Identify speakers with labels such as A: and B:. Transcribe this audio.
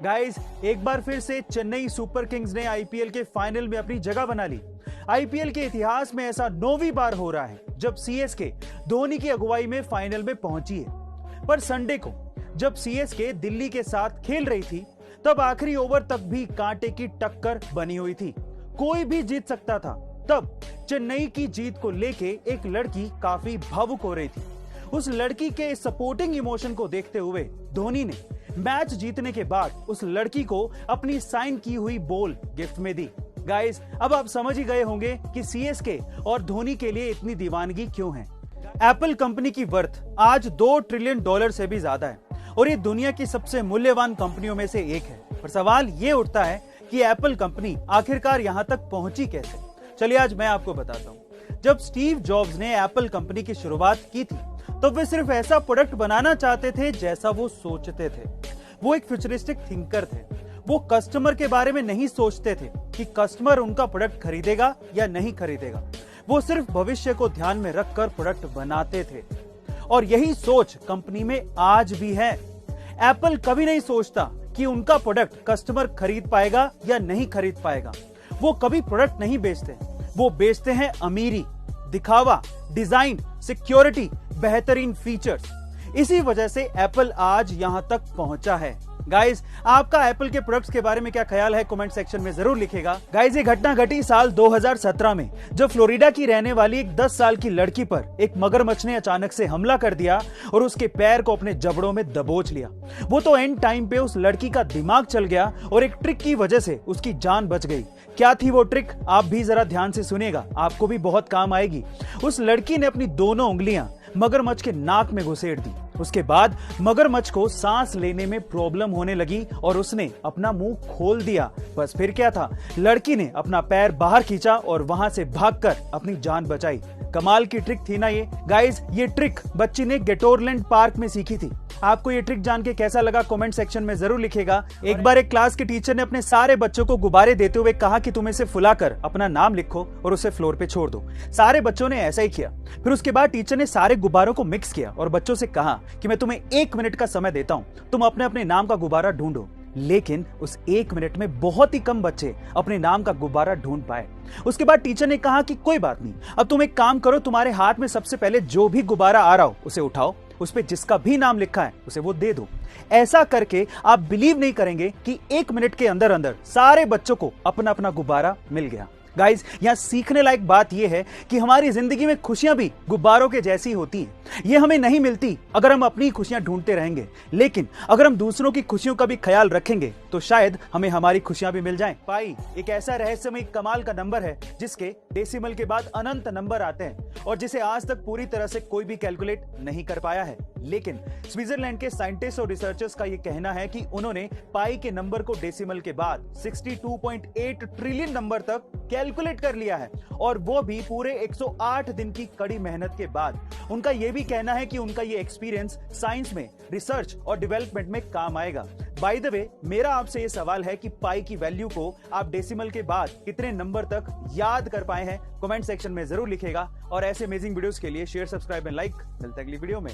A: Guys, एक बार फिर से चेन्नई सुपर किंग्स ने आईपीएल के फाइनल में अपनी जगह बना ली। आईपीएल के इतिहास में ऐसा 9वीं बार हो रहा है जब सीएसके धोनी की अगुवाई में फाइनल में पहुंची है। पर संडे को जब सीएसके दिल्ली के साथ खेल रही थी, तब आखिरी ओवर तक भी कांटे की टक्कर बनी हुई थी। कोई भी जीत सकता था। तब चेन्नई की जीत को लेके एक लड़की काफी भावुक हो रही थी। उस लड़की के सपोर्टिंग इमोशन को देखते हुए धोनी ने मैच जीतने के बाद उस लड़की को अपनी साइन की हुई बॉल गिफ्ट में दी। गाइस, अब आप समझ ही गए होंगे कि सीएसके और धोनी के लिए इतनी दीवानगी क्यों है। एप्पल कंपनी की वर्थ आज $2 ट्रिलियन से भी ज्यादा है और ये दुनिया की सबसे मूल्यवान कंपनियों में से एक है। पर सवाल ये उठता है कि एप्पल कंपनी आखिरकार यहां तक पहुंची कैसे। चलिए आज मैं आपको बताता हूं। जब स्टीव जॉब्स ने एप्पल कंपनी की शुरुआत की थी, तो वे सिर्फ ऐसा प्रोडक्ट बनाना चाहते थे जैसा वो सोचते थे। वो एक फ्यूचरिस्टिक थिंकर थे। वो कस्टमर के बारे में नहीं सोचते थे कि कस्टमर उनका प्रोडक्ट खरीदेगा या नहीं खरीदेगा। वो सिर्फ भविष्य को ध्यान में रखकर प्रोडक्ट बनाते थे और यही सोच कंपनी में आज भी है। एप्पल कभी नहीं सोचता कि उनका प्रोडक्ट कस्टमर खरीद पाएगा या नहीं खरीद पाएगा। वो कभी प्रोडक्ट नहीं बेचते, वो बेचते हैं अमीरी, दिखावा, डिजाइन, सिक्योरिटी, बेहतरीन फीचर्स। इसी वजह से एप्पल आज यहां तक पहुंचा है। गाइस, आपका एप्पल के प्रोडक्ट्स के बारे में क्या ख्याल है, कमेंट सेक्शन में जरूर लिखेगा। गाइस, ये घटना घटी साल 2017 में, जब फ्लोरिडा की रहने वाली एक 10 साल की लड़की पर एक मगरमच्छ ने अचानक से हमला कर दिया और उसके पैर को अपने जबड़ों में दबोच लिया। वो तो एंड टाइम पे उस लड़की का दिमाग चल गया और एक ट्रिक की वजह से उसकी जान बच गई। क्या थी वो ट्रिक, आप भी जरा ध्यान से सुनेगा, आपको भी बहुत काम आएगी। उस लड़की ने अपनी दोनों उंगलियां मगरमच्छ के नाक में घुसेड़ दी। उसके बाद मगरमच्छ को सांस लेने में प्रॉब्लम होने लगी और उसने अपना मुंह खोल दिया। बस फिर क्या था, लड़की ने अपना पैर बाहर खींचा और वहां से भागकर अपनी जान बचाई। कमाल की ट्रिक थी ना ये। गाइस, ये ट्रिक बच्ची ने गेटोरलैंड पार्क में सीखी थी। आपको ये ट्रिक जान के कैसा लगा, कमेंट सेक्शन में जरूर लिखेगा। एक बार एक क्लास के टीचर ने अपने सारे बच्चों को गुब्बारे देते हुए कहा कि तुम इसे फुलाकर अपना नाम लिखो और उसे फ्लोर पे छोड़ दो। सारे बच्चों ने ऐसा ही किया। फिर उसके बाद टीचर ने सारे गुब्बारों को मिक्स किया और बच्चों से कहा कि मैं तुम्हें 1 मिनट का समय देता हूं, तुम अपने अपने नाम का गुब्बारा ढूंढो। लेकिन उस 1 मिनट में बहुत ही कम बच्चे अपने नाम का गुब्बारा ढूंढ पाए। उसके बाद टीचर ने कहा कि कोई बात नहीं, अब तुम एक काम करो, तुम्हारे हाथ में सबसे पहले जो भी गुब्बारा आ रहा हो उसे उठाओ, उस पे जिसका भी नाम लिखा है उसे वो दे दो। ऐसा करके आप बिलीव नहीं करेंगे कि 1 मिनट के अंदर अंदर सारे बच्चों को अपना अपना गुब्बारा मिल गया। गाइस, यहां सीखने लायक बात यह है कि हमारी जिंदगी में खुशियां भी गुब्बारों के जैसी होती हैं। ये हमें नहीं मिलती अगर हम अपनी खुशियां ढूंढते रहेंगे, लेकिन अगर हम दूसरों की खुशियों का भी ख्याल रखेंगे तो शायद हमें हमारी खुशियां भी मिल जाएं। पाई एक ऐसा रहस्यमय कमाल का नंबर है जिसके डेसिमल के बाद अनंत नंबर आते हैं और जिसे आज तक पूरी तरह से कोई भी कैलकुलेट नहीं कर पाया है। लेकिन स्विट्जरलैंड के साइंटिस्ट और रिसर्चर्स का यह कहना है कि उन्होंने पाई के नंबर को डेसिमल के बाद 62.8 ट्रिलियन नंबर तक कैलकुलेट कर लिया है, और वो भी पूरे 108 दिन की कड़ी मेहनत के बाद। उनका यह भी कहना है कि उनका ये एक्सपीरियंस साइंस में रिसर्च और डेवलपमेंट में काम आएगा। बाय द वे, मेरा आपसे ये सवाल है कि पाई की वैल्यू को आप डेसिमल के बाद कितने नंबर तक याद कर पाए हैं, कमेंट सेक्शन में जरूर लिखेगा। और ऐसे अमेजिंग वीडियोस के लिए शेयर, सब्सक्राइब एंड लाइक। मिलते हैं अगली वीडियो में।